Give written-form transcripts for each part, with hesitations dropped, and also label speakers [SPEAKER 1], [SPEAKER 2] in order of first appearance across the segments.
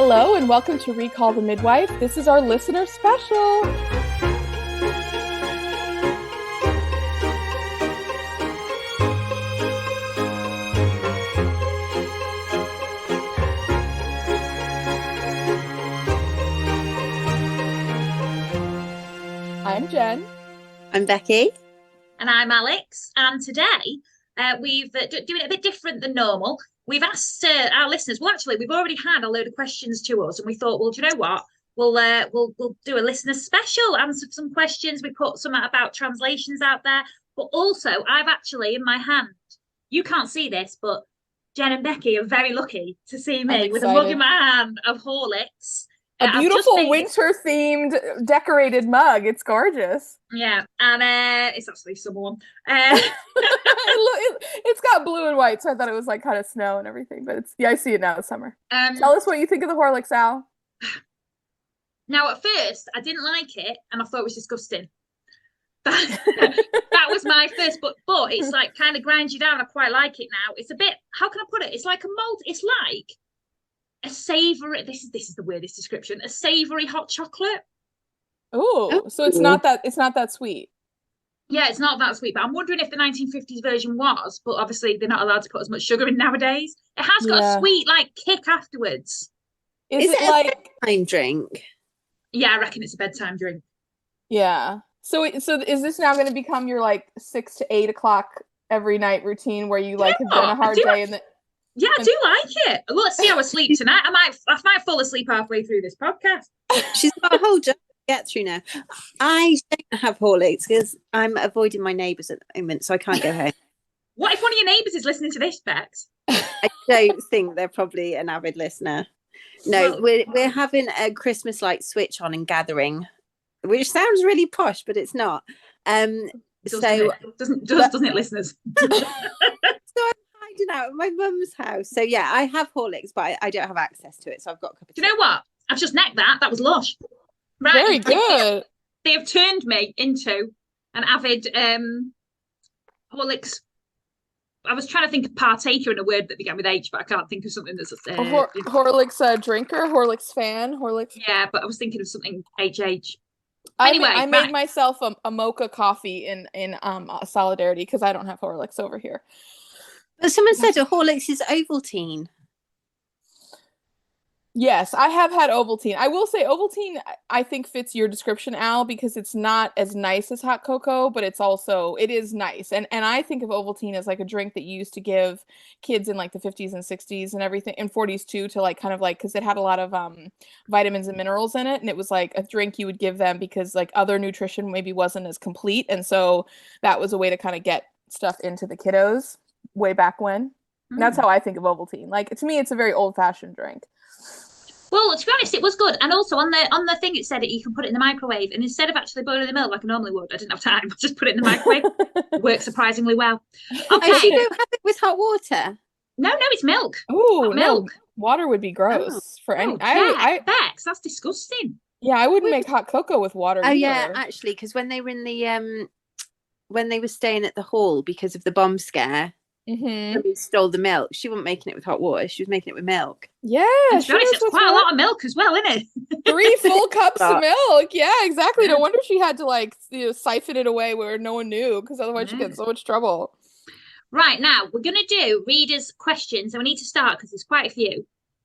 [SPEAKER 1] Hello and welcome to Recall the Midwife. This is our listener special. I'm Jen.
[SPEAKER 2] I'm Becky.
[SPEAKER 3] And I'm Alex. And today we've doing it a bit different than normal. We've asked our listeners. Well, actually, we've already had a load of questions to us, and we thought, well, do you know what? We'll do a listener special, answer some questions. We put some about translations out there, but also I've actually in my hand. You can't see this, but Jen and Becky are very lucky to see me with a mug in my hand of Horlicks.
[SPEAKER 1] A beautiful winter-themed decorated mug. It's gorgeous.
[SPEAKER 3] Yeah, and it's actually summer one.
[SPEAKER 1] It's got blue and white, so I thought it was like kind of snow and everything. But I see it now. It's summer. Tell us what you think of the Horlicks, Al.
[SPEAKER 3] Now, at first, I didn't like it, and I thought it was disgusting. That was my first, but it's like kind of grinds you down. I quite like it now. It's a bit. How can I put it? It's like a mold. It's like a savoury. This is the weirdest description. A savoury hot chocolate.
[SPEAKER 1] Oh, so it's not that sweet.
[SPEAKER 3] Yeah, it's not that sweet. But I'm wondering if the 1950s version was. But obviously, they're not allowed to put as much sugar in nowadays. It has got a sweet kick afterwards.
[SPEAKER 1] Is it like
[SPEAKER 2] a bedtime drink?
[SPEAKER 3] Yeah, I reckon it's a bedtime drink.
[SPEAKER 1] Yeah. So is this now going to become your 6 to 8 o'clock every night routine where you have done a hard day and
[SPEAKER 3] Yeah, I do like it. Well, let's see how I sleep tonight. I might fall asleep halfway through this podcast.
[SPEAKER 2] She's got a whole job to get through now. I don't have Horlicks because I'm avoiding my neighbours at the moment, so I can't go home.
[SPEAKER 3] What if one of your neighbours is listening to this, Bex?
[SPEAKER 2] I don't think they're probably an avid listener. No, we're having a Christmas light switch on and gathering, which sounds really posh, but it's not.
[SPEAKER 3] Doesn't it, listeners?
[SPEAKER 2] So I'm hiding out at my mum's house. So yeah, I have Horlicks, but I don't have access to it. So I've got a cup of tea.
[SPEAKER 3] Do you know what? I've just necked that. That was lush. Right.
[SPEAKER 1] Very good.
[SPEAKER 3] They have turned me into an avid Horlicks. I was trying to think of partaker in a word that began with H, but I can't think of something that's
[SPEAKER 1] Horlicks drinker, Horlicks fan, Horlicks.
[SPEAKER 3] Yeah, but I was thinking of something HH.
[SPEAKER 1] Anyway, I made myself a mocha coffee in solidarity because I don't have Horlicks over here.
[SPEAKER 2] But someone said a Horlicks is Ovaltine.
[SPEAKER 1] Yes, I have had Ovaltine. I will say Ovaltine, I think, fits your description, Al, because it's not as nice as hot cocoa, but it is nice. And I think of Ovaltine as like a drink that you used to give kids in like the 50s and 60s and everything, and 40s too, to because it had a lot of vitamins and minerals in it. And it was like a drink you would give them because like other nutrition maybe wasn't as complete. And so that was a way to kind of get stuff into the kiddos way back when. That's how I think of Ovaltine. Like, to me, it's a very old-fashioned drink.
[SPEAKER 3] Well, to be honest, it was good. And also on the thing, it said that you can put it in the microwave. And instead of actually boiling the milk like I normally would, I didn't have time. I just put it in the microwave. Worked surprisingly well. Okay.
[SPEAKER 2] Oh, you don't have it with hot water?
[SPEAKER 3] No, it's milk.
[SPEAKER 1] Oh,
[SPEAKER 3] milk.
[SPEAKER 1] No. Water would be gross for any.
[SPEAKER 3] Bex, that's disgusting.
[SPEAKER 1] Yeah, I wouldn't make hot cocoa with water.
[SPEAKER 2] Oh,
[SPEAKER 1] either.
[SPEAKER 2] yeah, actually, because when they were in the when they were staying at the hall because of the bomb scare. Somebody stole the milk. She wasn't making it with hot water. She was making it with milk.
[SPEAKER 1] Yeah,
[SPEAKER 3] it's quite a lot of milk as well, isn't it?
[SPEAKER 1] 3 full cups of milk. Yeah, exactly. No wonder she had to siphon it away where no one knew, because otherwise she'd get in so much trouble.
[SPEAKER 3] Right, now we're going to do readers' questions, and we need to start because there's quite a few.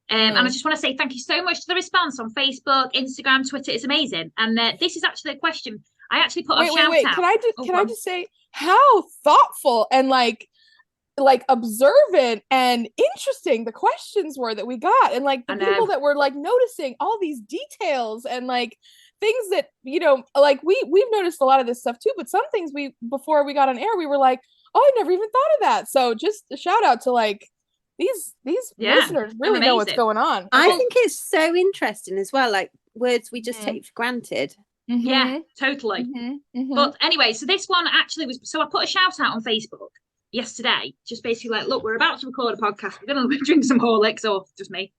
[SPEAKER 3] And I just want to say thank you so much for the response on Facebook, Instagram, Twitter. It's amazing. And this is actually a question. I actually put a shout out.
[SPEAKER 1] Can I just say how thoughtful and like observant and interesting the questions were that we got, and like the people that were like noticing all these details and like things that we've noticed a lot of this stuff too, but some things before we got on air we were like, oh, I never even thought of that. So just a shout out to like these listeners really know what's going on.
[SPEAKER 2] I think it's so interesting as well, like words we just take for granted.
[SPEAKER 3] Yeah, totally. But anyway, so this one actually was, so I put a shout out on Facebook yesterday, just basically like, look, we're about to record a podcast, we're gonna drink some Horlicks, or just me,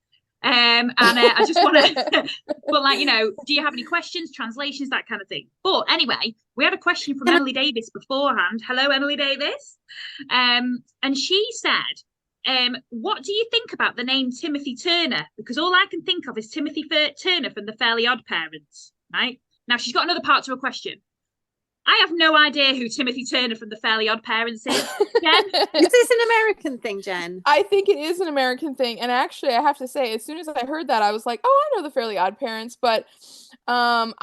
[SPEAKER 3] and I just want to but like, do you have any questions, translations, that kind of thing. But anyway, we had a question from Emily Davis beforehand. Hello, Emily Davis. And she said what do you think about the name Timothy Turner? Because all I can think of is Timothy Turner from the Fairly Odd Parents, right? Now, she's got another part to her question. I have no idea who Timothy Turner from the Fairly Odd Parents is. Jen?
[SPEAKER 2] Is this an American thing, Jen?
[SPEAKER 1] I think it is an American thing. And actually, I have to say, as soon as I heard that, I was like, oh, I know the Fairly Odd Parents, but I'm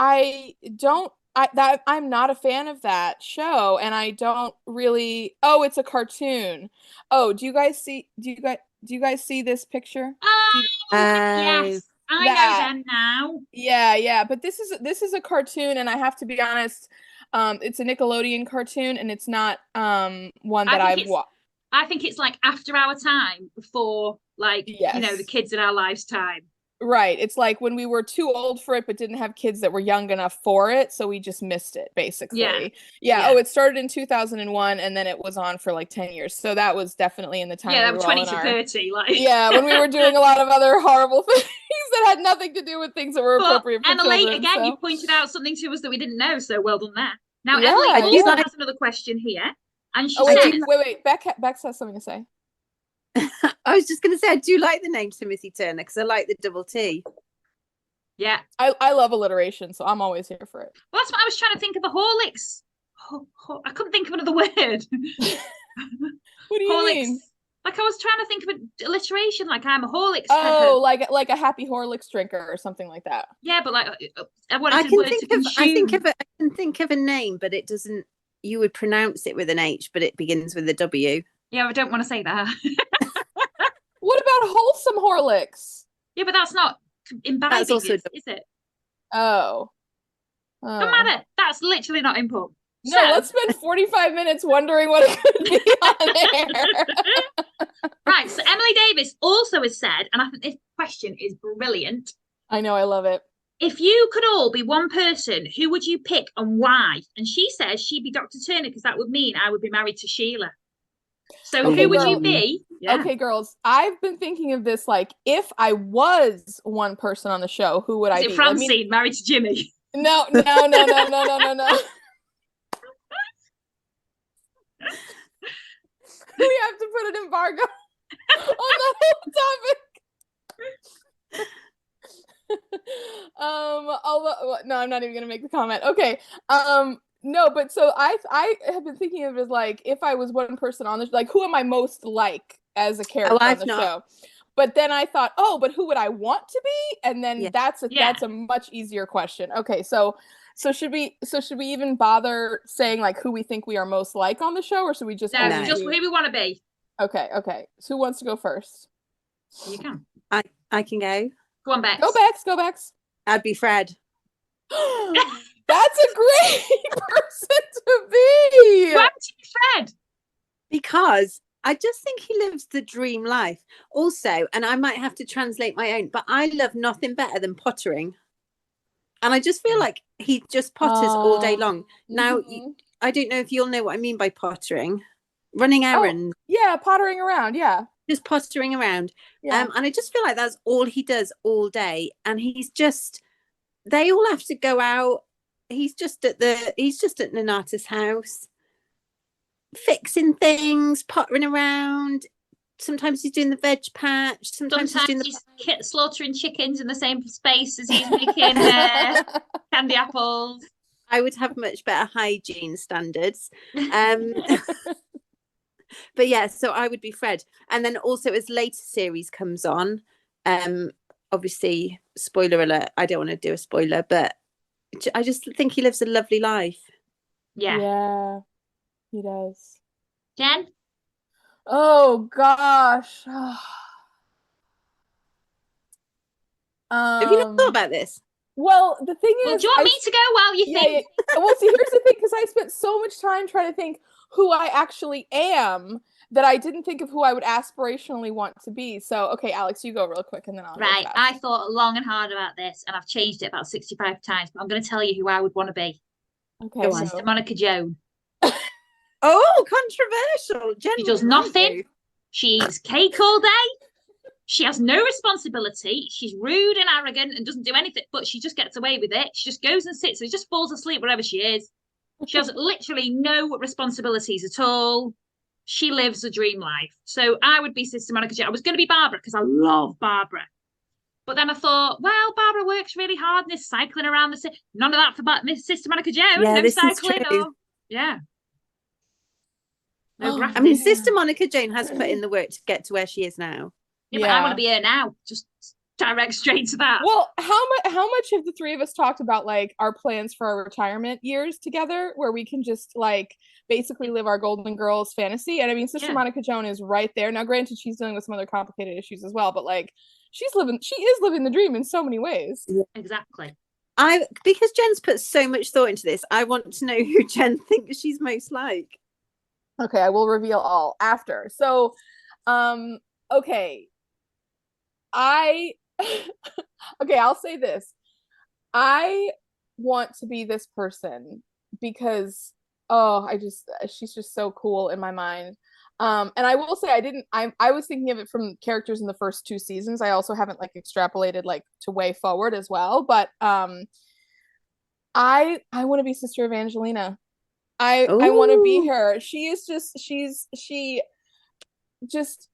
[SPEAKER 1] not a fan of that show, and I don't really. Oh, it's a cartoon. Oh, do you guys see this picture?
[SPEAKER 3] Yes. I know them now.
[SPEAKER 1] Yeah. But this is a cartoon, and I have to be honest, it's a Nickelodeon cartoon, and it's not one that I've watched.
[SPEAKER 3] I think it's like after our time, before the kids in our lives' time.
[SPEAKER 1] Right. It's like when we were too old for it, but didn't have kids that were young enough for it, so we just missed it, basically. Yeah. Oh, it started in 2001, and then it was on for like 10 years. So that was definitely in the time.
[SPEAKER 3] Yeah, 20 to 30.
[SPEAKER 1] Yeah, when we were doing a lot of other horrible things that had nothing to do with things that were appropriate for
[SPEAKER 3] Emily,
[SPEAKER 1] children.
[SPEAKER 3] Again, you pointed out something to us that we didn't know, so well done there. Now, Emily also has another question here, and she says...
[SPEAKER 1] Wait. Beck has something to say.
[SPEAKER 2] I was just going to say, I do like the name Timothy Turner because I like the double T.
[SPEAKER 3] Yeah.
[SPEAKER 1] I love alliteration, so I'm always here for it.
[SPEAKER 3] Well, that's what I was trying to think of, a Horlicks. I couldn't think of another word.
[SPEAKER 1] What do you mean?
[SPEAKER 3] Like, I was trying to think of an alliteration, like I'm a Horlicks.
[SPEAKER 1] Oh, like a happy Horlicks drinker or something like that.
[SPEAKER 3] Yeah, but like I
[SPEAKER 2] can think of a name, but it doesn't. You would pronounce it with an H, but it begins with a W.
[SPEAKER 3] Yeah, I don't want to say that.
[SPEAKER 1] What about wholesome Horlicks?
[SPEAKER 3] Yeah, but that's not imbibing, is it?
[SPEAKER 1] Oh.
[SPEAKER 3] Don't matter. That's literally not important.
[SPEAKER 1] No, let's spend 45 minutes wondering what it could be on air.
[SPEAKER 3] Right, so Emily Davis also has said, and I think this question is brilliant.
[SPEAKER 1] I know, I love it.
[SPEAKER 3] If you could all be one person, who would you pick and why? And she says she'd be Dr. Turner because that would mean I would be married to Sheila. So who would you be?
[SPEAKER 1] Yeah. Okay, girls, I've been thinking of this, like, if I was one person on the show, who would I be?
[SPEAKER 3] Francine, married to Jimmy?
[SPEAKER 1] No. We have to put an embargo on the whole topic. No, I'm not even gonna make the comment. Okay. No, but so I have been thinking of it as, like, if I was one person on the like, who am I most like as a character on the show? But then I thought, but who would I want to be? And then that's a much easier question. Okay, so should we even bother saying, like, who we think we are most like on the show, or should we just
[SPEAKER 3] just who we want to be?
[SPEAKER 1] Okay. So who wants to go first?
[SPEAKER 3] You can.
[SPEAKER 2] I can go.
[SPEAKER 3] Go on, Bex.
[SPEAKER 1] Go Bex.
[SPEAKER 2] I'd be Fred.
[SPEAKER 1] That's a great person to be.
[SPEAKER 3] Why would you be Fred?
[SPEAKER 2] Because I just think he lives the dream life. Also, and I might have to translate my own, but I love nothing better than pottering. And I just feel like he just potters all day long. Now, I don't know if you'll know what I mean by pottering. Running errands.
[SPEAKER 1] Yeah, pottering around, yeah.
[SPEAKER 2] Just pottering around. Yeah. And I just feel like that's all he does all day. And they all have to go out. He's just at Nanata's house, fixing things, pottering around. Sometimes he's doing the veg patch. Sometimes he's
[SPEAKER 3] slaughtering chickens in the same space as he's making candy apples.
[SPEAKER 2] I would have much better hygiene standards. But yeah, so I would be Fred. And then also, as later series comes on, obviously, spoiler alert, I don't want to do a spoiler, but I just think he lives a lovely life.
[SPEAKER 1] Yeah, he does.
[SPEAKER 3] Jen?
[SPEAKER 1] Oh gosh.
[SPEAKER 2] Have you not thought about this?
[SPEAKER 1] Well, the thing is,
[SPEAKER 3] do you want me to go while you think?
[SPEAKER 1] Well, see, here's the thing, because I spent so much time trying to think who I actually am that I didn't think of who I would aspirationally want to be. So, okay, Alex, you go real quick, and then I'll.
[SPEAKER 3] Right, I thought long and hard about this, and I've changed it about 65 times. But I'm going to tell you who I would want to be.
[SPEAKER 1] Okay,
[SPEAKER 3] Sister Monica Joan.
[SPEAKER 2] Oh, controversial. Jen,
[SPEAKER 3] she does nothing. She eats cake all day. She has no responsibility. She's rude and arrogant and doesn't do anything, but she just gets away with it. She just goes and sits and just falls asleep wherever she is. She has literally no responsibilities at all. she lives a dream life. So I would be Sister Monica Jones. I was going to be Barbara because I love Barbara. But then I thought, well, Barbara works really hard and is cycling around the city. None of that for Miss Sister Monica Jones.
[SPEAKER 2] Yeah,
[SPEAKER 3] no
[SPEAKER 2] this
[SPEAKER 3] cycling.
[SPEAKER 2] is true.
[SPEAKER 3] Yeah. No
[SPEAKER 2] I mean, Sister Monica Jones has put in the work to get to where she is now.
[SPEAKER 3] Yeah, but I want to be her now. Just direct straight to that.
[SPEAKER 1] Well, how much have the three of us talked about like our plans for our retirement years together, where we can just like basically live our Golden Girls fantasy? And I mean, Sister Monica Jones is right there. Now, granted, she's dealing with some other complicated issues as well, but like she is living the dream in so many ways.
[SPEAKER 3] Yeah. Exactly.
[SPEAKER 2] Because Jen's put so much thought into this, I want to know who Jenn thinks she's most like.
[SPEAKER 1] Okay, I will reveal all after. So, okay. Okay, I'll say this. I want to be this person because she's just so cool in my mind. And I will say I was thinking of it from characters in the first 2 seasons. I also haven't like extrapolated like to way forward as well, but I want to be Sister Evangelina. I want to be her. She just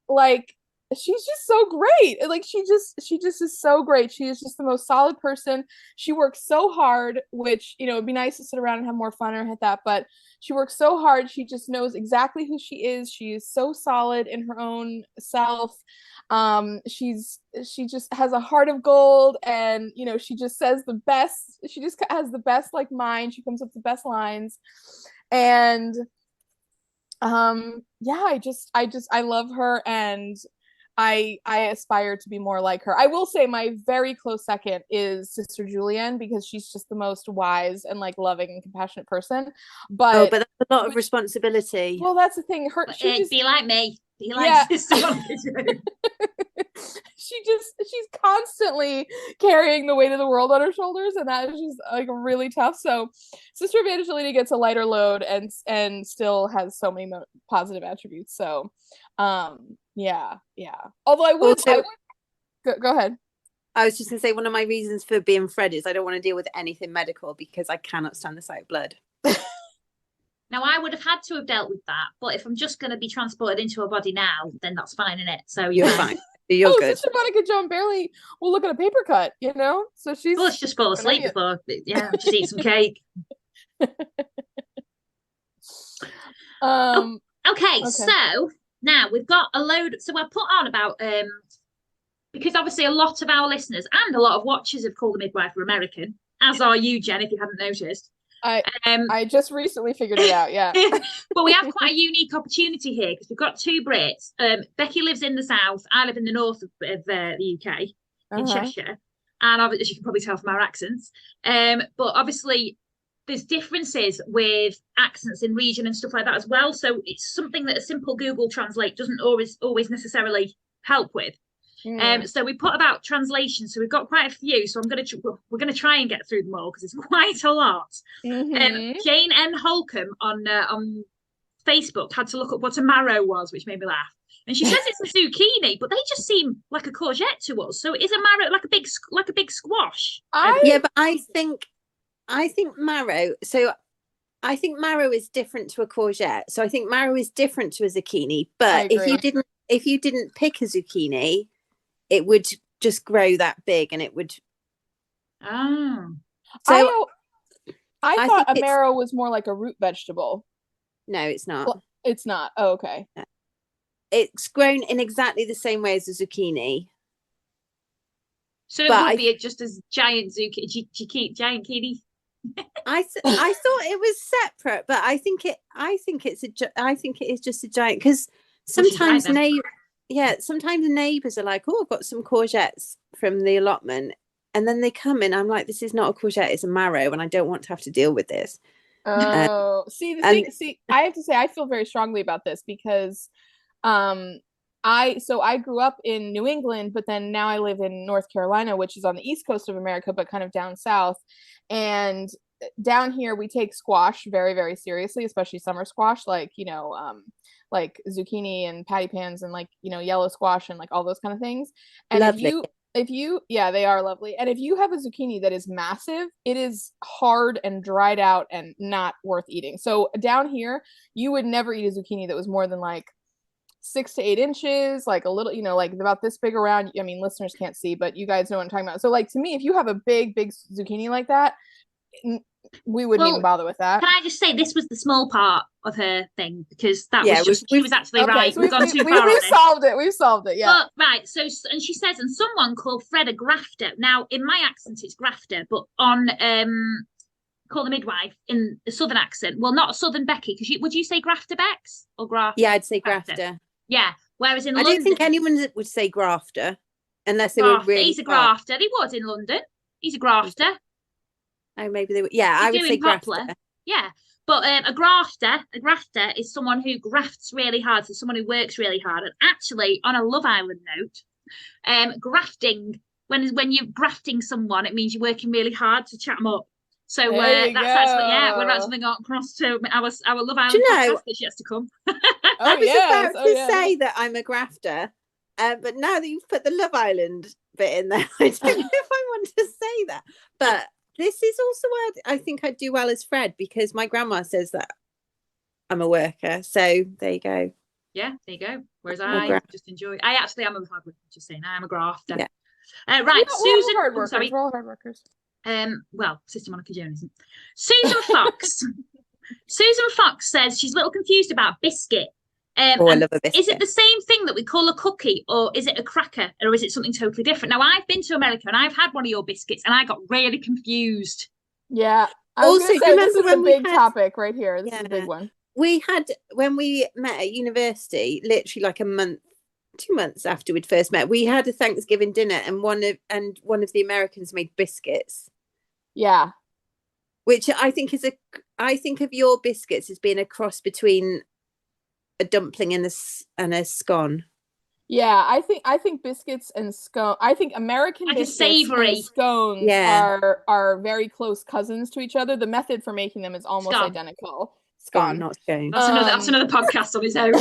[SPEAKER 1] like she's just so great. Like she just is so great. She is just the most solid person. She works so hard, which, you know, it'd be nice to sit around and have more fun or hit that, but she works so hard. She just knows exactly who she is. She is so solid in her own self. She just has a heart of gold, and you know, she just says the best. She just has the best like mind. She comes up with the best lines, and yeah, I love her, and I aspire to be more like her. I will say my very close second is Sister Julianne, because she's just the most wise and like loving and compassionate person. But
[SPEAKER 2] that's a lot of responsibility.
[SPEAKER 1] Well, that's the thing.
[SPEAKER 3] Be like me. Be like Sister Monica.
[SPEAKER 1] She's constantly carrying the weight of the world on her shoulders, and that is just like really tough. So Sister Evangelina gets a lighter load and still has so many positive attributes. So yeah. Although I would go ahead.
[SPEAKER 2] I was just gonna say, one of my reasons for being Fred is I don't want to deal with anything medical because I cannot stand the sight of blood.
[SPEAKER 3] Now, I would have had to have dealt with that, but if I'm just going to be transported into a body now, then that's fine, innit? So
[SPEAKER 2] you're fine. You're good.
[SPEAKER 1] Sister Monica Joan barely will look at a paper cut, you know? So she's...
[SPEAKER 3] Well, let's just fall asleep before, just eat some cake. Okay, so now we've got a load... So I put on about... because obviously a lot of our listeners and a lot of watchers of Call the Midwife are American, as are you, Jen, if you hadn't noticed.
[SPEAKER 1] I just recently figured it out, yeah.
[SPEAKER 3] But we have quite a unique opportunity here because we've got 2 Brits. Becky lives in the south. I live in the north of the UK, in Cheshire. And obviously, as you can probably tell from our accents. But obviously, there's differences with accents in region and stuff like that as well. So it's something that a simple Google Translate doesn't always necessarily help with. So we put about translation, so we've got quite a few, so we're gonna try and get through them all because it's quite a lot. Jane N. Holcomb on Facebook had to look up what a marrow was, which made me laugh, and she says it's a zucchini, but they just seem like a courgette to us. So is a marrow like a big squash?
[SPEAKER 2] Yeah, but I think marrow, so I think marrow is different to a courgette, so I think marrow is different to a zucchini, but if you didn't pick a zucchini, it would just grow that big, and it would.
[SPEAKER 1] So I thought a marrow was more like a root vegetable.
[SPEAKER 2] No, it's not.
[SPEAKER 1] Well, it's not. Oh, okay.
[SPEAKER 2] It's grown in exactly the same way as a zucchini.
[SPEAKER 3] So it would be just as giant zucchini, giant kitty.
[SPEAKER 2] I thought it was separate, but I think it is just a giant, because sometimes sometimes neighbours are like, oh, I've got some courgettes from the allotment, and then they come in, I'm like, this is not a courgette, it's a marrow, and I don't want to have to deal with this.
[SPEAKER 1] I have to say I feel very strongly about this because I grew up in New England, but then now I live in North Carolina, which is on the east coast of America, but kind of down south. And down here we take squash very, very seriously, especially summer squash, like, you know, like zucchini and patty pans and like, you know, yellow squash and like all those kind of things. And
[SPEAKER 2] Lovely.
[SPEAKER 1] They are lovely. And if you have a zucchini that is massive, it is hard and dried out and not worth eating. So down here, you would never eat a zucchini that was more than like 6 to 8 inches, like a little, like about this big around. I mean, listeners can't see, but you guys know what I'm talking about. So like to me, if you have a big, big zucchini like that, we wouldn't even bother with that.
[SPEAKER 3] Can I just say this was the small part of her thing, because that was just she was actually right.
[SPEAKER 1] So we've gone too far. We've solved it. We've solved it. Yeah.
[SPEAKER 3] But, right. So, and she says, and someone called Fred a grafter. Now, in my accent, it's grafter, but on Call the Midwife in the southern accent, well, not southern Becky, because would you say grafter Bex or grafter?
[SPEAKER 2] Yeah, I'd say grafter.
[SPEAKER 3] Yeah. Whereas in
[SPEAKER 2] I
[SPEAKER 3] London,
[SPEAKER 2] don't think anyone would say grafter unless they were really.
[SPEAKER 3] He's a grafter. They would in London. He's a grafter.
[SPEAKER 2] Oh, maybe they would. Yeah, I would say grafter.
[SPEAKER 3] Yeah, but a grafter is someone who grafts really hard. So someone who works really hard. And actually, on a Love Island note, grafting, when you're grafting someone, it means you're working really hard to chat them up. So that's actually, we're actually got across to our Love Island podcast that's yet to come.
[SPEAKER 2] I was about to say that I'm a grafter, but now that you've put the Love Island bit in there, I don't know if I want to say that. But this is also where I think I'd do well as Fred, because my grandma says that I'm a worker. So there you go.
[SPEAKER 3] Yeah, there you go. Whereas I just enjoy. I actually am a hard worker. Just saying, I am a grafter. Yeah. Right, Susan.
[SPEAKER 1] We're all hard workers.
[SPEAKER 3] Well, Sister Monica Jones isn't. Susan Fox. Susan Fox says she's a little confused about biscuit.
[SPEAKER 2] I love a biscuit.
[SPEAKER 3] Is it the same thing that we call a cookie, or is it a cracker, or is it something totally different? Now, I've been to America and I've had one of your biscuits and I got really confused.
[SPEAKER 1] Yeah.
[SPEAKER 2] Also, do you remember when
[SPEAKER 1] we had a big topic right here? This is a big one.
[SPEAKER 2] We had, when we met at university, literally like 2 months after we'd first met, we had a Thanksgiving dinner, and one of the Americans made biscuits.
[SPEAKER 1] Yeah.
[SPEAKER 2] Which I think I think of your biscuits as being a cross between a dumpling and a scone.
[SPEAKER 1] Yeah, I think biscuits and scone. I think American
[SPEAKER 3] like
[SPEAKER 1] biscuits
[SPEAKER 3] savory
[SPEAKER 1] and scones are very close cousins to each other. The method for making them is almost identical.
[SPEAKER 2] Scone, not scone.
[SPEAKER 3] That's another podcast on its own.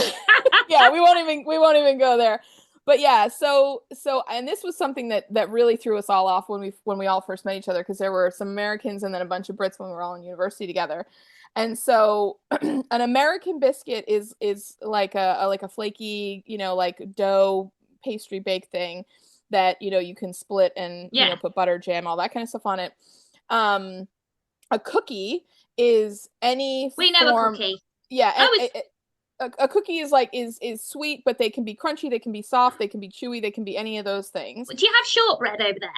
[SPEAKER 1] Yeah, we won't even go there. But yeah, so and this was something that really threw us all off when we all first met each other, because there were some Americans and then a bunch of Brits when we were all in university together. And so an American biscuit is like a flaky, like dough pastry baked thing that, you can split and, put butter, jam, all that kind of stuff on it. A cookie is any
[SPEAKER 3] We know a cookie.
[SPEAKER 1] Yeah. A cookie is is sweet, but they can be crunchy, they can be soft, they can be chewy, they can be any of those things.
[SPEAKER 3] Do you have shortbread over there?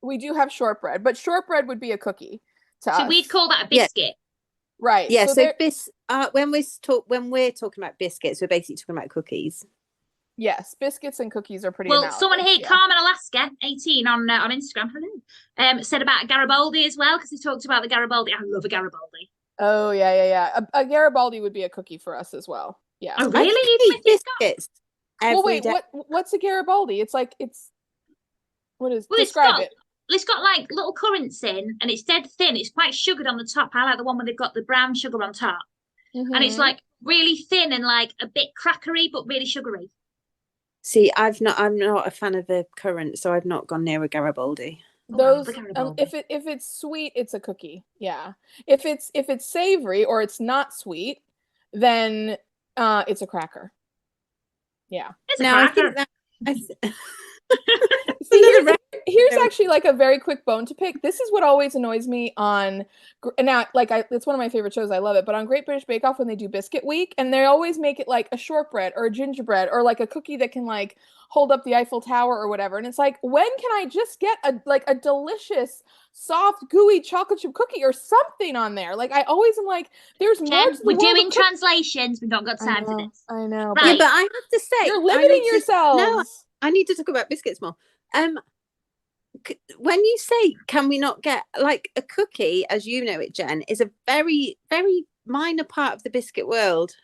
[SPEAKER 1] We do have shortbread, but shortbread would be a cookie to us.
[SPEAKER 3] So we'd call that a biscuit.
[SPEAKER 1] Yeah. Right.
[SPEAKER 2] Yeah. So when we're talking about biscuits, we're basically talking about cookies.
[SPEAKER 1] Yes, biscuits and cookies are pretty.
[SPEAKER 3] Well, someone here, Carmen Alaska, 18 on Instagram, said about Garibaldi as well, because he talked about the Garibaldi. I love a Garibaldi.
[SPEAKER 1] Oh yeah. A Garibaldi would be a cookie for us as well. Yeah.
[SPEAKER 3] Oh really? Even
[SPEAKER 2] biscuits.
[SPEAKER 1] Well, wait. What's a Garibaldi? What is? Well, describe it.
[SPEAKER 3] It's got like little currants in, and it's dead thin. It's quite sugared on the top. I like the one where they've got the brown sugar on top, and it's like really thin and like a bit crackery, but really sugary.
[SPEAKER 2] See, I'm not a fan of the currant, so I've not gone near a Garibaldi.
[SPEAKER 1] If it's sweet, it's a cookie. Yeah. If it's savory or it's not sweet, then it's a cracker. Yeah.
[SPEAKER 3] It's a cracker.
[SPEAKER 2] I think
[SPEAKER 1] See, here's actually like a very quick bone to pick. This is what always annoys me on now. It's one of my favorite shows. I love it. But on Great British Bake Off, when they do Biscuit Week, and they always make it like a shortbread or a gingerbread or like a cookie that can like hold up the Eiffel Tower or whatever. And it's like, when can I just get a delicious, soft, gooey chocolate chip cookie or something on there? Like I always am like, there's more.
[SPEAKER 3] Jen, we're doing translations. We've not got time for this.
[SPEAKER 1] I know.
[SPEAKER 2] Right. Yeah, but I have to say,
[SPEAKER 1] you're limiting yourselves.
[SPEAKER 2] No, I need to talk about biscuits more. When you say, can we not get like a cookie, as you know it, Jen, is a very, very minor part of the biscuit world.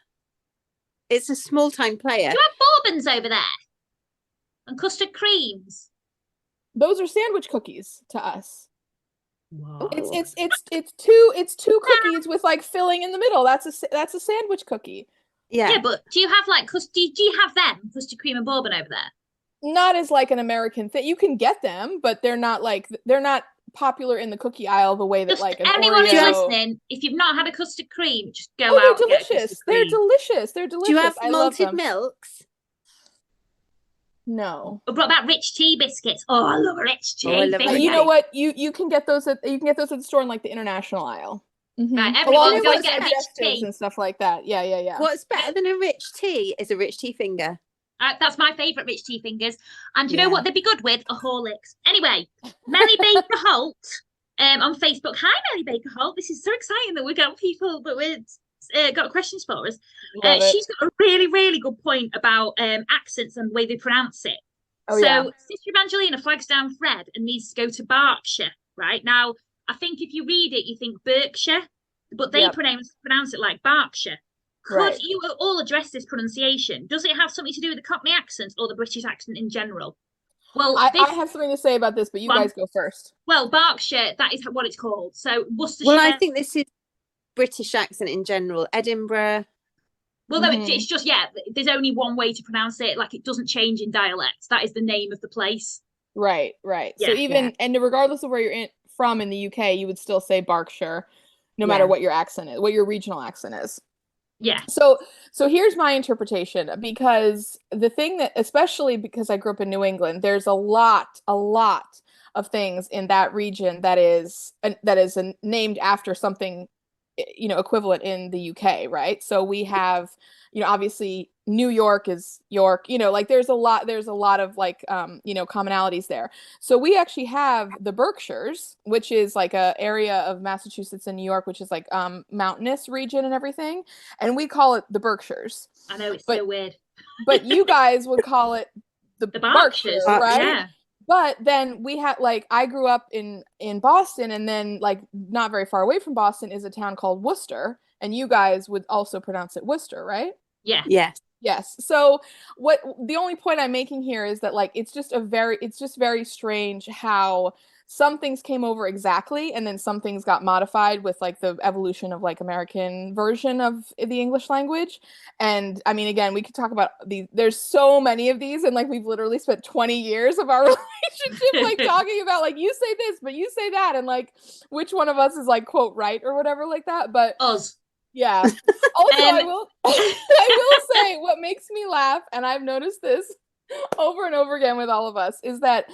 [SPEAKER 2] It's a small time player.
[SPEAKER 3] Do you have bourbons over there? And custard creams?
[SPEAKER 1] Those are sandwich cookies to us.
[SPEAKER 2] Wow.
[SPEAKER 1] It's two cookies with like filling in the middle. That's a sandwich cookie.
[SPEAKER 2] Yeah.
[SPEAKER 3] Yeah, but do you have like do you have them custard cream and bourbon over there?
[SPEAKER 1] not as like an American thing. You can get them, but they're not popular in the cookie aisle the way that
[SPEAKER 3] Just
[SPEAKER 1] like an
[SPEAKER 3] anyone
[SPEAKER 1] Oreo.
[SPEAKER 3] who's listening, if you've not had a custard cream, just go
[SPEAKER 1] Oh,
[SPEAKER 3] out.
[SPEAKER 1] they're delicious. They're delicious. They're delicious.
[SPEAKER 2] Do you have
[SPEAKER 1] I love
[SPEAKER 2] malted
[SPEAKER 1] them.
[SPEAKER 2] milks?
[SPEAKER 1] No.
[SPEAKER 3] What about rich tea biscuits? Oh, I love a rich tea.
[SPEAKER 2] Oh, I love
[SPEAKER 3] biscuit.
[SPEAKER 1] You know what? You can get those at the store in like the international aisle.
[SPEAKER 3] Right,
[SPEAKER 1] Along
[SPEAKER 3] everyone
[SPEAKER 1] with
[SPEAKER 3] go
[SPEAKER 1] like
[SPEAKER 3] and get a rich
[SPEAKER 1] digestives
[SPEAKER 3] tea.
[SPEAKER 1] and stuff like that. Yeah.
[SPEAKER 2] What's better than a rich tea is a rich tea finger.
[SPEAKER 3] That's my favourite rich tea fingers. And you
[SPEAKER 2] Yeah.
[SPEAKER 3] know what they'd be good with? A Horlicks. Anyway, Melly Baker Holt on Facebook. Hi, Melly Baker Holt. This is so exciting that we've got people that we've got questions for us. She's got a really, really good point about accents and the way they pronounce it.
[SPEAKER 1] Oh, yeah.
[SPEAKER 3] Sister Evangelina flags down Fred and needs to go to Berkshire, right? Now, I think if you read it, you think Berkshire, but they pronounce it like Berkshire. Could you all address this pronunciation? Does it have something to do with the Cockney accent or the British accent in general? Well,
[SPEAKER 1] I have something to say about this, but you guys go first.
[SPEAKER 3] Well, Berkshire, that is what it's called. So Worcestershire.
[SPEAKER 2] Well, I think this is British accent in general. Edinburgh.
[SPEAKER 3] Well, no, it's just, there's only one way to pronounce it. Like, it doesn't change in dialect. That is the name of the place.
[SPEAKER 1] Right.
[SPEAKER 3] Yeah,
[SPEAKER 1] so and regardless of where you're from in the UK, you would still say Berkshire, no matter what your accent is, what your regional accent is.
[SPEAKER 3] Yeah.
[SPEAKER 1] So here's my interpretation, because the thing that, especially because I grew up in New England, there's a lot of things in that region that is named after something, equivalent in the UK, right? So we have, obviously New York is York, like there's a lot of like, commonalities there. So we actually have the Berkshires, which is like a area of Massachusetts and New York, which is like mountainous region and everything. And we call it the Berkshires.
[SPEAKER 3] I know, it's so weird.
[SPEAKER 1] But you guys would call it the Berkshires, right?
[SPEAKER 3] Yeah.
[SPEAKER 1] But then we had, like, I grew up in Boston, and then like not very far away from Boston is a town called Worcester, and you guys would also pronounce it Worcester, right?
[SPEAKER 3] Yeah.
[SPEAKER 1] Yes. So the only point I'm making here is that like it's just very strange how some things came over exactly, and then some things got modified with like the evolution of like American version of the English language. And I mean, again, we could talk about these. There's so many of these, and like we've literally spent 20 years of our relationship like talking about like you say this, but you say that, and like which one of us is like quote right or whatever like that. But
[SPEAKER 3] us.
[SPEAKER 1] Yeah. Also, I will say what makes me laugh, and I've noticed this over and over again with all of us, is that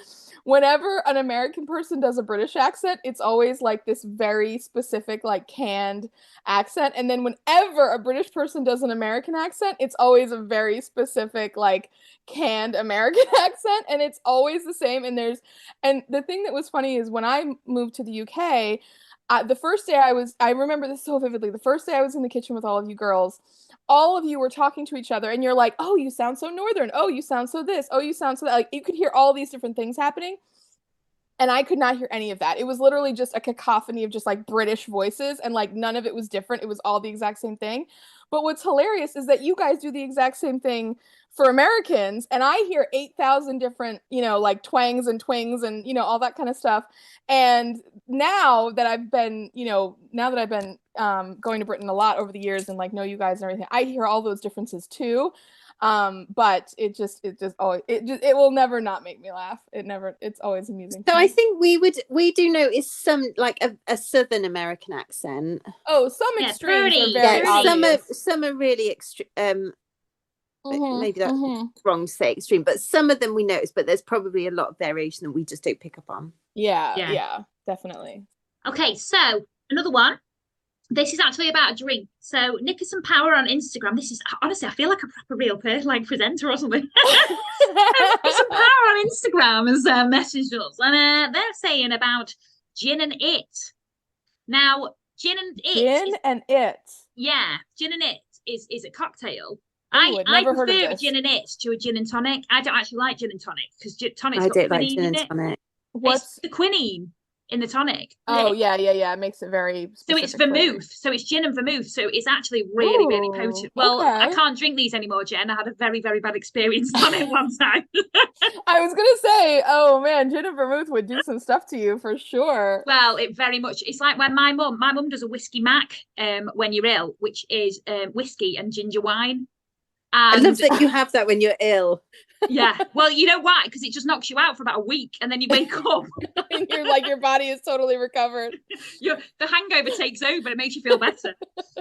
[SPEAKER 1] whenever an American person does a British accent, it's always like this very specific, like canned accent. And then whenever a British person does an American accent, it's always a very specific, like canned American accent. And it's always the same. And the thing that was funny is when I moved to the UK, the first day I remember this so vividly. The first day I was in the kitchen with all of you girls, all of you were talking to each other, and you're like, oh, you sound so northern. Oh, you sound so this. Oh, you sound so that. Like, you could hear all these different things happening. And I could not hear any of that. It was literally just a cacophony of just like British voices, and like none of it was different. It was all the exact same thing. But what's hilarious is that you guys do the exact same thing for Americans, and I hear 8,000 different, like twangs and twings and, all that kind of stuff. And now that I've been going to Britain a lot over the years and like know you guys and everything, I hear all those differences too. But it will never not make me laugh. It's always amusing.
[SPEAKER 2] So I think we do notice some like a Southern American accent.
[SPEAKER 1] Oh, some extremes are very obvious.
[SPEAKER 2] Some are really extreme. Maybe that's wrong to say extreme, but some of them we notice, but there's probably a lot of variation that we just don't pick up on.
[SPEAKER 1] Yeah, definitely.
[SPEAKER 3] Okay, so another one. This is actually about a drink. So Nickerson Power on Instagram. This is honestly, I feel like a proper real person, like presenter or something. Nickerson Power on Instagram has messaged us, and they're saying about gin and it. Now, gin and it. Yeah, gin and it is a cocktail. I prefer gin and it to a gin and tonic. I don't actually like gin and tonic because tonic's got quinine in it.
[SPEAKER 2] Tonic.
[SPEAKER 3] What's the quinine in the tonic?
[SPEAKER 1] Oh, yeah. It makes it very specific.
[SPEAKER 3] So it's vermouth. So it's gin and vermouth. So it's actually really, really potent. Well, okay. I can't drink these anymore, Jen. I had a very, very bad experience on it one time.
[SPEAKER 1] I was going to say, oh man, gin and vermouth would do some stuff to you for sure.
[SPEAKER 3] Well, it's like when my mum does a whiskey mac when you're ill, which is whiskey and ginger wine.
[SPEAKER 2] I love that you have that when you're ill.
[SPEAKER 3] Yeah. Well, you know why? Because it just knocks you out for about a week, and then you wake up
[SPEAKER 1] and you're like, your body is totally recovered.
[SPEAKER 3] The hangover takes over. It makes you feel better.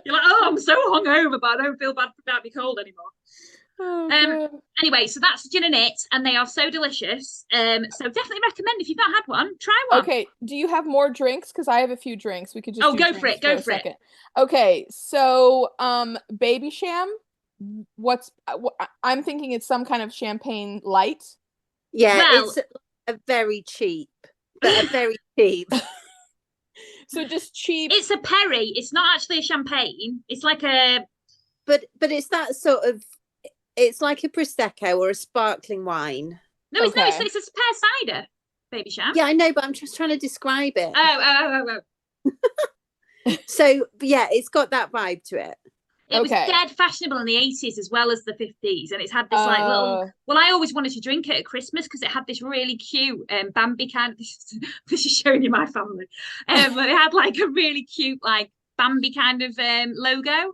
[SPEAKER 3] You're like, oh, I'm so hungover, but I don't feel bad about being cold anymore. Anyway, so that's gin and it, and they are so delicious. So definitely recommend if you've not had one, try one.
[SPEAKER 1] Okay, do you have more drinks? Because I have a few drinks. We could just
[SPEAKER 3] go for it. Go for it.
[SPEAKER 1] Okay, so Baby Sham. I'm thinking it's some kind of champagne light.
[SPEAKER 2] Yeah, well, it's a very cheap, but a very cheap.
[SPEAKER 1] So just cheap.
[SPEAKER 3] It's a Perry. It's not actually a champagne. It's like a.
[SPEAKER 2] But it's that sort of. It's like a prosecco or a sparkling wine.
[SPEAKER 3] No, it's not. It's a pear cider, Baby Sham.
[SPEAKER 2] Yeah, I know, but I'm just trying to describe it.
[SPEAKER 3] Oh.
[SPEAKER 2] So yeah, it's got that vibe to it.
[SPEAKER 3] It was dead fashionable in the 80s as well as the 50s, and it's had this like little. Well, I always wanted to drink it at Christmas because it had this really cute Bambi kind. This is showing you my family, but it had like a really cute like Bambi kind of logo.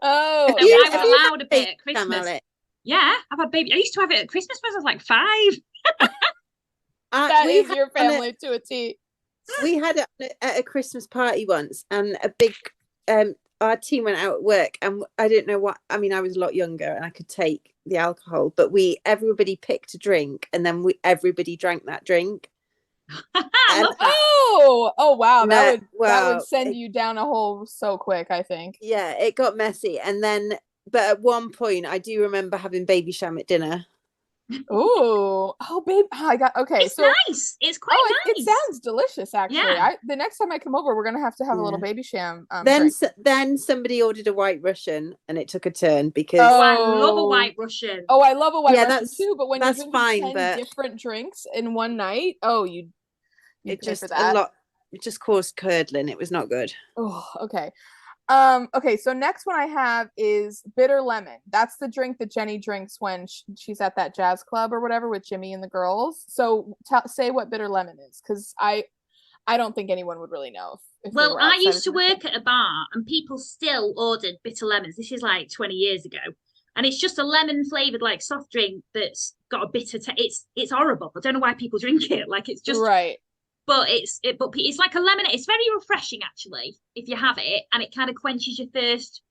[SPEAKER 1] Oh,
[SPEAKER 3] so I was allowed a bit at Christmas. Yeah, I've had baby. I used to have it at Christmas when I was like 5.
[SPEAKER 1] That is your family to a T.
[SPEAKER 2] We had it at a Christmas party once, and a big. Our team went out at work, and I don't know what. I mean, I was a lot younger, and I could take the alcohol, but everybody picked a drink, and then everybody drank that drink.
[SPEAKER 1] Oh wow, that would send you down a hole so quick. I think.
[SPEAKER 2] Yeah, it got messy, and then. But at one point, I do remember having Baby Sham at dinner.
[SPEAKER 1] Oh, babe! I got
[SPEAKER 3] It's nice. It's quite nice.
[SPEAKER 1] It sounds delicious, actually. Yeah. The next time I come over, we're gonna have to have a little Baby Sham.
[SPEAKER 2] Then somebody ordered a White Russian, and it took a turn because
[SPEAKER 3] I love a White Russian.
[SPEAKER 1] Oh, I love a White Russian too. But when
[SPEAKER 2] that's
[SPEAKER 1] you're drinking 10
[SPEAKER 2] but
[SPEAKER 1] different drinks in one night, it
[SPEAKER 2] just a lot. It just caused curdling. It was not good.
[SPEAKER 1] Oh, okay. Okay, so next one I have is bitter lemon. That's the drink that Jenny drinks when she's at that jazz club or whatever with Jimmy and the girls. So say what bitter lemon is, because I don't think anyone would really know.
[SPEAKER 3] Well, I used to work at a bar, and people still ordered bitter lemons. This is like 20 years ago, and it's just a lemon flavored like soft drink that's got a bitter. It's horrible. I don't know why people drink it. Like it's just
[SPEAKER 1] right.
[SPEAKER 3] But it's like a lemonade. It's very refreshing, actually, if you have it, and it kind of quenches your thirst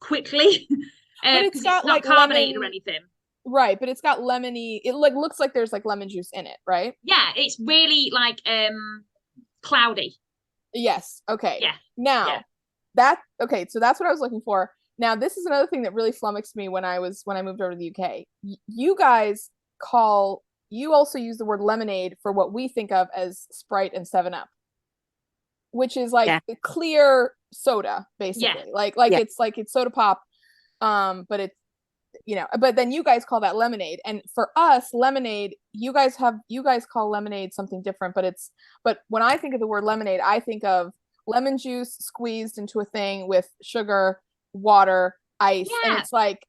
[SPEAKER 3] quickly.
[SPEAKER 1] But it's not
[SPEAKER 3] like carbonated or anything.
[SPEAKER 1] Right, but it's got lemony. It looks like there's like lemon juice in it, right?
[SPEAKER 3] Yeah, it's really like cloudy.
[SPEAKER 1] Yes. Okay.
[SPEAKER 3] Yeah.
[SPEAKER 1] Now so that's what I was looking for. Now this is another thing that really flummoxed me when I moved over to the UK. You guys you also use the word lemonade for what we think of as Sprite and 7-Up, which is like a clear soda, basically. It's soda pop, but it's but then you guys call that lemonade, and for us, lemonade, you guys call lemonade something different. But when I think of the word lemonade, I think of lemon juice squeezed into a thing with sugar, water, ice, and it's like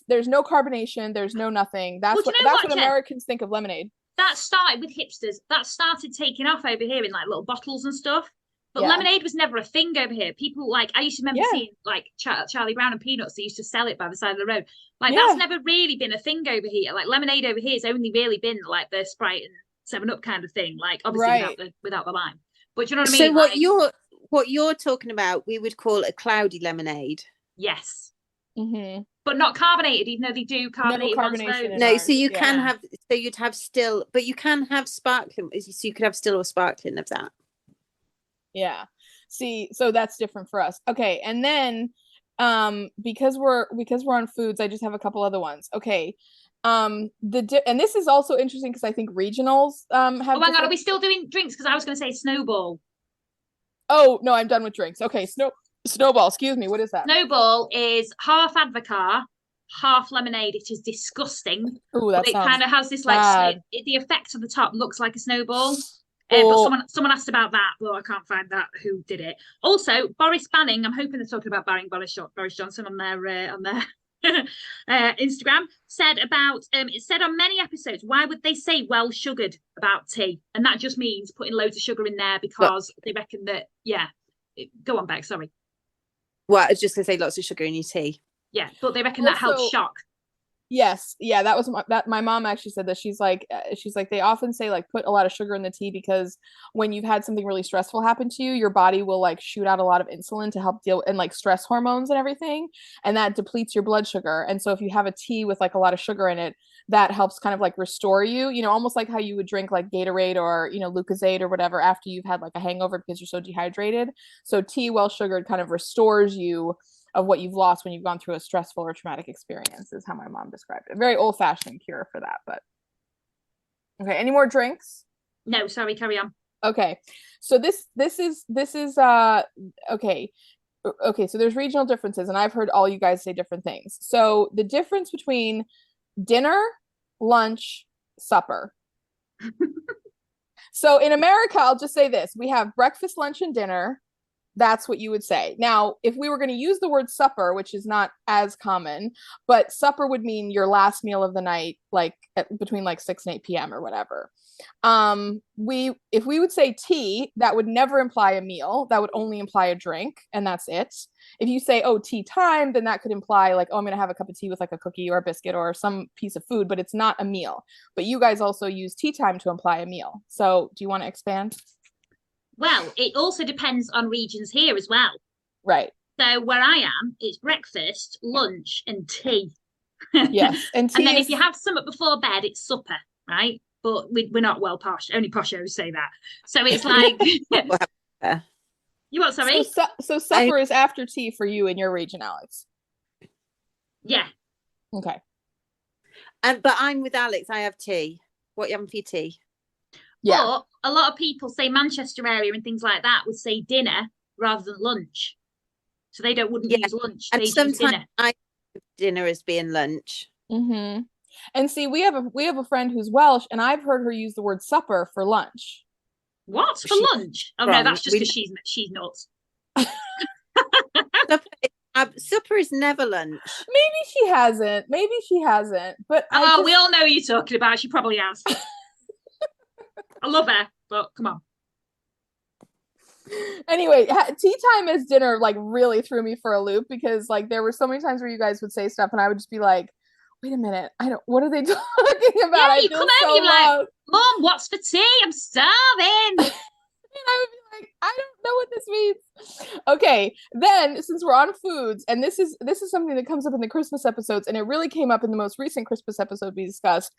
[SPEAKER 1] there's no carbonation, there's no nothing. That's what Americans think of lemonade.
[SPEAKER 3] That started with hipsters. That started taking off over here in like little bottles and stuff. But lemonade was never a thing over here. People I used to remember seeing like Charlie Brown and Peanuts. They used to sell it by the side of the road. Like that's never really been a thing over here. Like lemonade over here has only really been like the Sprite and 7-Up kind of thing. Like obviously without the lime. But do you know what I mean?
[SPEAKER 2] So what you're talking about, we would call a cloudy lemonade.
[SPEAKER 3] Yes.
[SPEAKER 1] Mm-hmm.
[SPEAKER 3] But not carbonated, even though they do carbonated
[SPEAKER 1] carbonation.
[SPEAKER 2] No, so you can have, so you'd have still, but you can have sparkling, so you could have still or sparkling of that.
[SPEAKER 1] Yeah. See, so that's different for us. Okay, and then because we're on foods, I just have a couple other ones. Okay. And this is also interesting because I think regionals have.
[SPEAKER 3] Oh my God, are we still doing drinks? Because I was going to say Snowball.
[SPEAKER 1] Oh no, I'm done with drinks. Okay, Snowball. Excuse me. What is that?
[SPEAKER 3] Snowball is half Advocar, half lemonade. It is disgusting.
[SPEAKER 1] Ooh, that
[SPEAKER 3] it kind of has this like the effect on the top looks like a snowball. But someone asked about that, but I can't find that who did it. Also, Boris Banning. I'm hoping they're talking about Boris Johnson on their Instagram said about it said on many episodes, why would they say well sugared about tea? And that just means putting loads of sugar in there because they reckon that go on, Beck, sorry.
[SPEAKER 2] Well, I was just gonna say lots of sugar in your tea.
[SPEAKER 3] Yeah, but they reckon that helps shock.
[SPEAKER 1] Yes, yeah, that was my mom actually said that. She's like they often say like put a lot of sugar in the tea because when you've had something really stressful happen to you, your body will like shoot out a lot of insulin to help deal and like stress hormones and everything, and that depletes your blood sugar. And so if you have a tea with like a lot of sugar in it, that helps kind of like restore you, almost like how you would drink like Gatorade or Lucozade or whatever after you've had like a hangover because you're so dehydrated. So tea, well sugared, kind of restores you of what you've lost when you've gone through a stressful or traumatic experience, is how my mom described it. A very old-fashioned cure for that. But okay, any more drinks?
[SPEAKER 3] No, sorry, carry on.
[SPEAKER 1] Okay, so this is okay. So there's regional differences, and I've heard all you guys say different things. So the difference between dinner, lunch, supper. So in America, I'll just say this: we have breakfast, lunch, and dinner. That's what you would say. Now, if we were going to use the word supper, which is not as common, but supper would mean your last meal of the night, like between like 6 and 8 p.m. or whatever. If we would say tea, that would never imply a meal. That would only imply a drink, and that's it. If you say, oh, tea time, then that could imply like, oh, I'm going to have a cup of tea with like a cookie or a biscuit or some piece of food, but it's not a meal. But you guys also use tea time to imply a meal. So do you want to expand?
[SPEAKER 3] Well, it also depends on regions here as well.
[SPEAKER 1] Right.
[SPEAKER 3] So where I am, it's breakfast, lunch, and tea.
[SPEAKER 1] Yes. And
[SPEAKER 3] then if you have something before bed, it's supper, right? But we're not well posh. Only poshos say that. So it's like you what, sorry?
[SPEAKER 1] So supper is after tea for you in your region, Alex.
[SPEAKER 3] Yeah.
[SPEAKER 1] Okay.
[SPEAKER 2] But I'm with Alex. I have tea. What you having for your tea?
[SPEAKER 1] Yeah.
[SPEAKER 3] But a lot of people say Manchester area and things like that would say dinner rather than lunch. So they wouldn't use lunch.
[SPEAKER 2] And sometimes
[SPEAKER 3] dinner.
[SPEAKER 2] I dinner as being lunch.
[SPEAKER 1] Mm-hmm. And see, we have a friend who's Welsh, and I've heard her use the word supper for lunch.
[SPEAKER 3] What? For lunch? Oh no, that's just because she's nuts.
[SPEAKER 2] Supper is never lunch.
[SPEAKER 1] Maybe she hasn't. But
[SPEAKER 3] we all know who you're talking about. She probably has. I love her, but come on.
[SPEAKER 1] Anyway, tea time as dinner like really threw me for a loop because like there were so many times where you guys would say stuff and I would just be like, wait a minute, what are they talking about?
[SPEAKER 3] Yeah, you come home, you're like, Mom, what's for tea? I'm starving.
[SPEAKER 1] And I would be like, I don't know what this means. Okay, then since we're on foods, and this is something that comes up in the Christmas episodes, and it really came up in the most recent Christmas episode we discussed.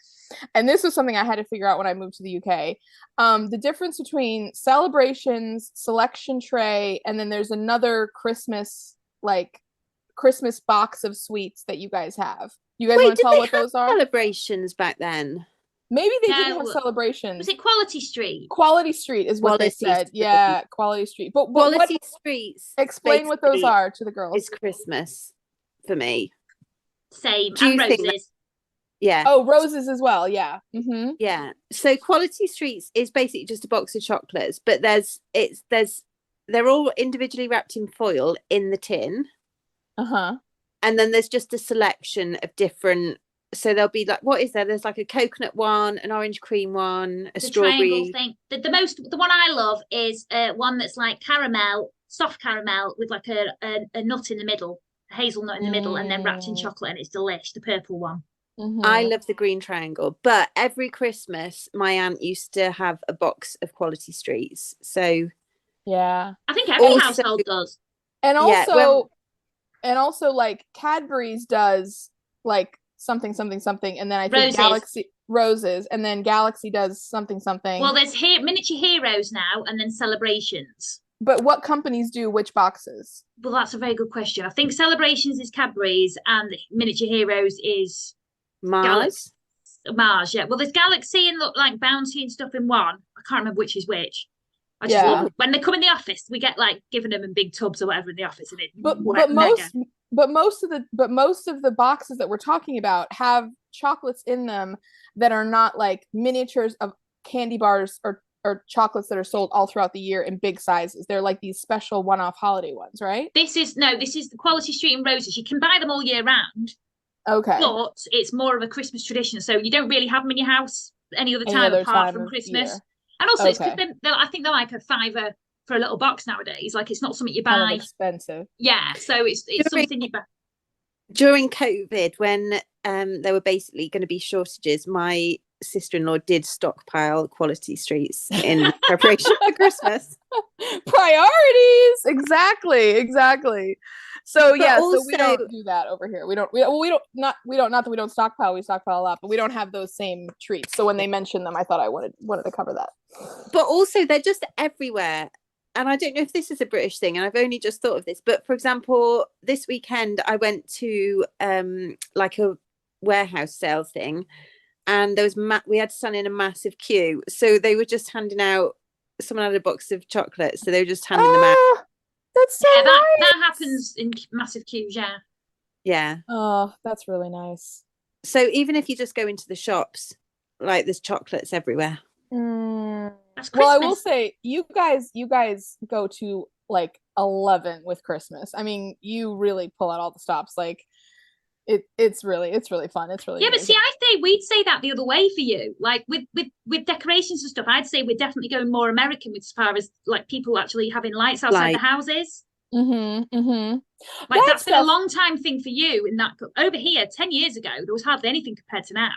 [SPEAKER 1] And this was something I had to figure out when I moved to the UK. The difference between celebrations, selection tray, and then there's another Christmas box of sweets that you guys have. You guys want to tell what those are?
[SPEAKER 2] Celebrations back then.
[SPEAKER 1] Maybe they didn't have celebrations.
[SPEAKER 3] Was it Quality Street?
[SPEAKER 1] Quality Street is what they said. Yeah, Quality Street. But
[SPEAKER 2] Quality Streets.
[SPEAKER 1] Explain what those are to the girls.
[SPEAKER 2] It's Christmas for me.
[SPEAKER 3] Same. And roses.
[SPEAKER 2] Yeah.
[SPEAKER 1] Oh, roses as well. Yeah. Mm-hmm.
[SPEAKER 2] Yeah. So Quality Streets is basically just a box of chocolates, but they're all individually wrapped in foil in the tin.
[SPEAKER 1] Uh-huh.
[SPEAKER 2] And then there's just a selection of different. So there'll be like, what is there? There's like a coconut one, an orange cream one, a strawberry
[SPEAKER 3] thing. The one I love is one that's like caramel, soft caramel with like a nut in the middle, a hazelnut in the middle, and then wrapped in chocolate, and it's delish. The purple one.
[SPEAKER 1] Mm-hmm.
[SPEAKER 2] I love the green triangle, but every Christmas my aunt used to have a box of Quality Streets. So
[SPEAKER 1] yeah,
[SPEAKER 3] I think every household does.
[SPEAKER 1] And also, like Cadbury's does like something, and then I think Galaxy Roses, and then Galaxy does something.
[SPEAKER 3] Well, there's miniature heroes now, and then celebrations.
[SPEAKER 1] But what companies do which boxes?
[SPEAKER 3] Well, that's a very good question. I think celebrations is Cadbury's, and miniature heroes is
[SPEAKER 2] Mars.
[SPEAKER 3] Mars, yeah. Well, there's Galaxy and look like Bounty and stuff in one. I can't remember which is which. I just love it. When they come in the office, we get like giving them in big tubs or whatever in the office, and most of the boxes that we're talking about have chocolates in them that are not like miniatures of candy bars or chocolates that are sold all throughout the year in big sizes. They're like these special one-off holiday ones, right? This is the Quality Street and Roses. You can buy them all year round.
[SPEAKER 1] Okay.
[SPEAKER 3] But it's more of a Christmas tradition, so you don't really have them in your house any other time apart from Christmas. Year. And also, it's because I think they're like a £5 for a little box nowadays. Like it's not something you buy.
[SPEAKER 1] Kind of expensive.
[SPEAKER 3] Yeah, so it's something you buy.
[SPEAKER 2] during COVID, when there were basically going to be shortages, my sister-in-law did stockpile quality streets in preparation for Christmas.
[SPEAKER 1] Priorities, exactly. So yeah,
[SPEAKER 2] also,
[SPEAKER 1] so we don't do that over here. We don't not that we don't stockpile. We stockpile a lot, but we don't have those same treats. So when they mentioned them, I thought I wanted to cover that.
[SPEAKER 2] But also, they're just everywhere. And I don't know if this is a British thing, and I've only just thought of this. But for example, this weekend I went to like a warehouse sale thing, and there was we had to stand in a massive queue. So they were just handing out. Someone had a box of chocolates, so they were just handing them out.
[SPEAKER 1] That's so nice.
[SPEAKER 3] That happens in massive queues.
[SPEAKER 2] Yeah.
[SPEAKER 1] Oh, that's really nice.
[SPEAKER 2] So even if you just go into the shops, like there's chocolates everywhere.
[SPEAKER 1] Well, I will say you guys go to like 11 with Christmas. I mean, you really pull out all the stops. Like it's really fun. It's really
[SPEAKER 3] amazing.
[SPEAKER 1] But
[SPEAKER 3] see, we'd say that the other way for you. Like with decorations and stuff, I'd say we're definitely going more American as far as like people actually having lights outside the houses. Like that's been a long time thing for you. In that over here, 10 years ago, there was hardly anything compared to now.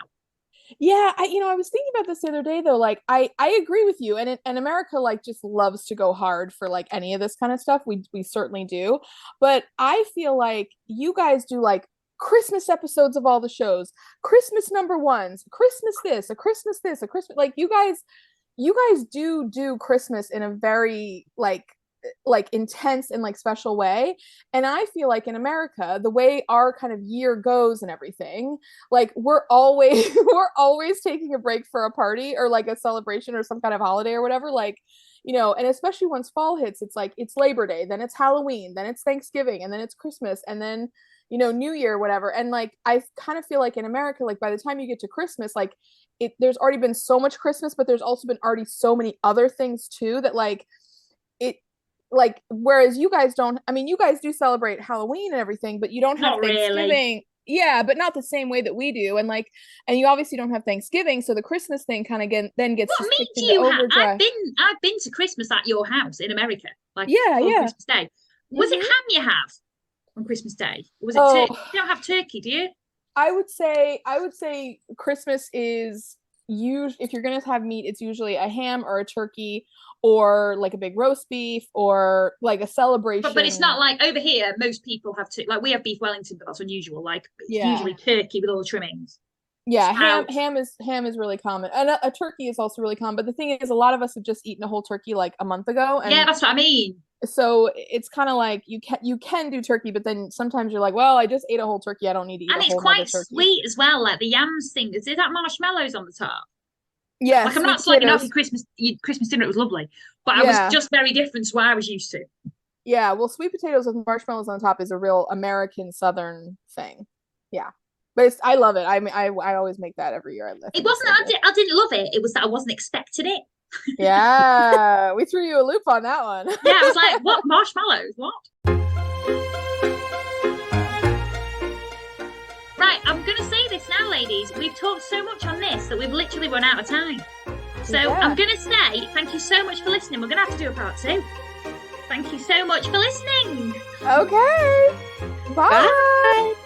[SPEAKER 1] Yeah, I was thinking about this the other day though. Like I agree with you, and America like just loves to go hard for like any of this kind of stuff. We certainly do, but I feel like you guys do like Christmas episodes of all the shows, Christmas #1s, Christmas this, a Christmas like you guys do Christmas in a very like intense and like special way. And I feel like in America, the way our kind of year goes and everything, like we're always taking a break for a party or like a celebration or some kind of holiday or whatever, like, you know. And especially once fall hits, it's like it's Labor Day, then it's Halloween, then it's Thanksgiving, and then it's Christmas, and then, you know, New Year, whatever. And like I kind of feel like in America, like by the time you get to Christmas, like there's already been so much Christmas, but there's also been already so many other things too that like it, like, whereas you guys don't, I mean, you guys do celebrate Halloween and everything, but you don't have Thanksgiving. Really. Yeah, but not the same way that we do. And like, and you obviously don't have Thanksgiving, so the Christmas thing kind of then gets
[SPEAKER 3] what meat do you have? I've been to Christmas at your house in America, like Christmas Day. Was it ham you have on Christmas Day? Or was it turkey? You don't have turkey, do you?
[SPEAKER 1] I would say Christmas is if you're gonna have meat, it's usually a ham or a turkey or like a big roast beef or like a celebration.
[SPEAKER 3] But it's not like over here. Most people have like we have beef Wellington, but that's unusual. Like it's usually turkey with all the trimmings.
[SPEAKER 1] Yeah, ham is really common, and a turkey is also really common. But the thing is, a lot of us have just eaten a whole turkey like a month ago. And
[SPEAKER 3] yeah, that's what I mean.
[SPEAKER 1] So it's kind of like you can do turkey, but then sometimes you're like, well, I just ate a whole turkey. I don't need to eat
[SPEAKER 3] and
[SPEAKER 1] a whole
[SPEAKER 3] turkey. And it's quite sweet as well, like the yams thing. Is that marshmallows on the top?
[SPEAKER 1] Yeah,
[SPEAKER 3] like I'm not slagging off your Christmas dinner. It was lovely, but I was just very different to what I was used to.
[SPEAKER 1] Yeah, well, sweet potatoes with marshmallows on top is a real American Southern thing. Yeah, but I love it. I mean, I always make that every year.
[SPEAKER 3] It wasn't. I didn't love it. It was that I wasn't expecting it.
[SPEAKER 1] Yeah, we threw you a loop on that one.
[SPEAKER 3] Yeah, I was like, what marshmallows? What? Right, I'm going to say this now, ladies. We've talked so much on this that we've literally run out of time. So I'm going to say thank you so much for listening. We're going to have to do a part 2. Thank you so much for listening.
[SPEAKER 1] Okay. Bye. Bye.